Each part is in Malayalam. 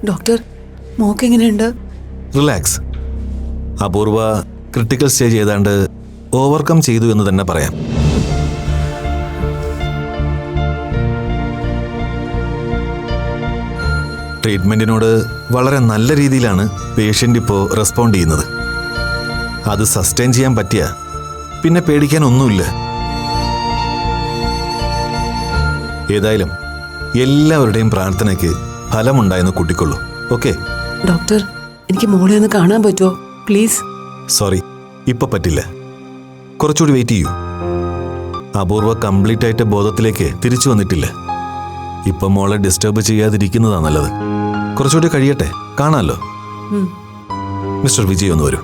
ഡോക്ടർ, മോക്കെങ്ങനെയുണ്ട്? റിലാക്സ്. അപൂർവ ക്രിട്ടിക്കൽ സ്റ്റേജ് ഏതാണ്ട് ഓവർകം ചെയ്തു എന്ന് തന്നെ പറയാം. ട്രീറ്റ്മെന്റിനോട് വളരെ നല്ല രീതിയിലാണ് പേഷ്യൻ്റ് ഇപ്പോൾ റെസ്പോണ്ട് ചെയ്യുന്നത്. അത് സസ്റ്റെയിൻ ചെയ്യാൻ പറ്റിയ പിന്നെ പേടിക്കാൻ ഒന്നുമില്ല. ഏതായാലും എല്ലാവരുടെയും പ്രാർത്ഥനയ്ക്ക് ഫലമുണ്ടായെന്ന് കൂട്ടിക്കൊള്ളൂ. ഓക്കെ ഡോക്ടർ, എനിക്ക് മോളെ ഒന്ന് കാണാൻ പറ്റുമോ പ്ലീസ്? സോറി, ഇപ്പൊ പറ്റില്ല. കുറച്ചുകൂടി വെയിറ്റ് ചെയ്യൂ. അപൂർവ കംപ്ലീറ്റ് ആയിട്ട് ബോധത്തിലേക്ക് തിരിച്ചു വന്നിട്ടില്ല. ഇപ്പം മോളെ ഡിസ്റ്റർബ് ചെയ്യാതിരിക്കുന്നതാ നല്ലത്. കുറച്ചുകൂടി കഴിയട്ടെ, കാണാമല്ലോ. മിസ്റ്റർ വിജയ് ഒന്ന് വരൂ.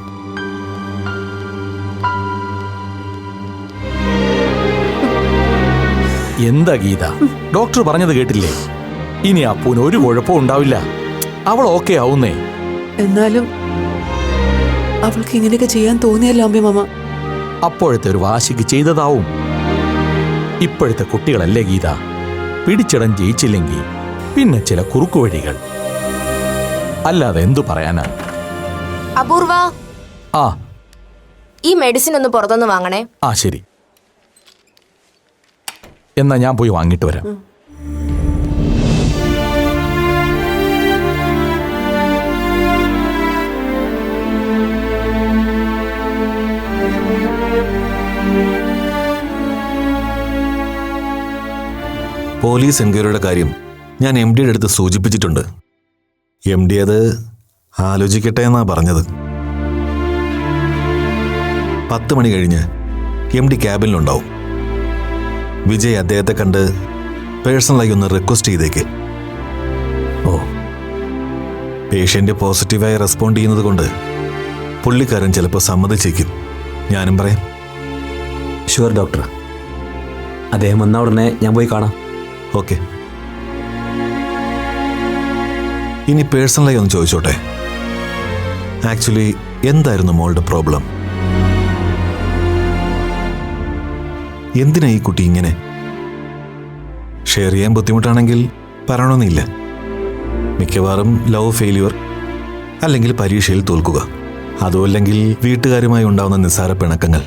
എന്താ ഗീത, ഡോക്ടർ പറഞ്ഞത് കേട്ടില്ലേ? ഇനി അപ്പൂന് ഒരു കുഴപ്പവും ഉണ്ടാവില്ല. അവൾ ഓക്കെ ആവുന്നേ. എന്നാലും അവൾക്ക് ഇങ്ങനെയൊക്കെ ചെയ്യാൻ തോന്നിയല്ലോ അമ്പി മാമ. അപ്പോഴത്തെ ഒരു വാശിക്ക് ചെയ്തതാവും. ഇപ്പോഴത്തെ കുട്ടികളല്ലേ ഗീത, പിടിച്ചിടം ജയിച്ചില്ലെങ്കിൽ പിന്നെ ചില കുറുക്കുവഴികൾ, അല്ലാതെ എന്തു പറയാനാ? അപൂർവ, ആ ഈ മെഡിസിൻ ഒന്ന് പുറത്തുനിന്ന് വാങ്ങണേ. ആ ശരി, എന്നാ ഞാൻ പോയി വാങ്ങിട്ട് വരാം. പോലീസ് എൻക്വയറിയുടെ കാര്യം ഞാൻ എം ഡിയുടെ അടുത്ത് സൂചിപ്പിച്ചിട്ടുണ്ട്. എം ഡി അത് ആലോചിക്കട്ടെ എന്നാ പറഞ്ഞത്. 10 മണി കഴിഞ്ഞ് എം ഡി ക്യാബിനിലുണ്ടാവും. വിജയ് അദ്ദേഹത്തെ കണ്ട് പേഴ്സണലായി ഒന്ന് റിക്വസ്റ്റ് ചെയ്തേക്ക്. ഓ, പേഷ്യൻ്റ് പോസിറ്റീവായി റെസ്പോണ്ട് ചെയ്യുന്നത് കൊണ്ട് പുള്ളിക്കാരൻ ചിലപ്പോൾ സമ്മതിച്ചേക്കും. ഞാനും പറയാം. ഷുവർ ഡോക്ടർ, അദ്ദേഹം വന്ന ഉടനെ ഞാൻ പോയി കാണാം. ഓക്കെ. ഇനി പേഴ്സണലായി ഒന്ന് ചോദിച്ചോട്ടെ, ആക്ച്വലി എന്തായിരുന്നു മോളുടെ പ്രോബ്ലം? എന്തിനാ ഈ കുട്ടി ഇങ്ങനെ? ഷെയർ ചെയ്യാൻ ബുദ്ധിമുട്ടാണെങ്കിൽ പറയണമെന്നില്ല. മിക്കവാറും ലവ് ഫെയില്യൂർ, അല്ലെങ്കിൽ പരീക്ഷയിൽ തോൽക്കുക, അതുമല്ലെങ്കിൽ വീട്ടുകാരുമായി ഉണ്ടാവുന്ന നിസ്സാര പിണക്കങ്ങൾ.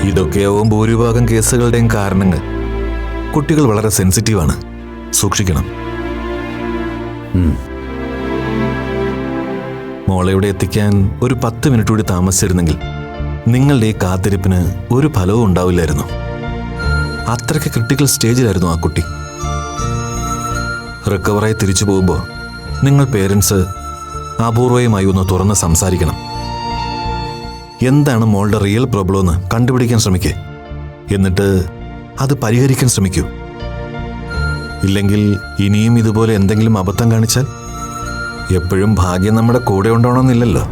ഇതൊക്കെയാവും ഭൂരിഭാഗം കേസുകളുടെയും കാരണങ്ങൾ. കുട്ടികൾ വളരെ സെൻസിറ്റീവാണ്, സൂക്ഷിക്കണം. മോളെ ഇവിടെ എത്തിക്കാൻ ഒരു 10 മിനിറ്റ് കൂടി താമസിച്ചിരുന്നെങ്കിൽ നിങ്ങളുടെ ഈ കാത്തിരിപ്പിന് ഒരു ഫലവും ഉണ്ടാവില്ലായിരുന്നു. അത്രയ്ക്ക് ക്രിട്ടിക്കൽ സ്റ്റേജിലായിരുന്നു ആ കുട്ടി. റിക്കവറായി തിരിച്ചു പോകുമ്പോൾ നിങ്ങൾ പേരൻസ് അപൂർവയുമായി ഒന്ന് തുറന്ന് സംസാരിക്കണം. എന്താണ് മോളുടെ റിയൽ പ്രോബ്ലം എന്ന് കണ്ടുപിടിക്കാൻ ശ്രമിക്കേ. എന്നിട്ട് അത് പരിഹരിക്കാൻ ശ്രമിക്കൂ. ഇല്ലെങ്കിൽ ഇനിയും ഇതുപോലെ എന്തെങ്കിലും അബദ്ധം കാണിച്ചാൽ എപ്പോഴും ഭാഗ്യം നമ്മുടെ കൂടെ ഉണ്ടാവണമെന്നില്ലല്ലോ.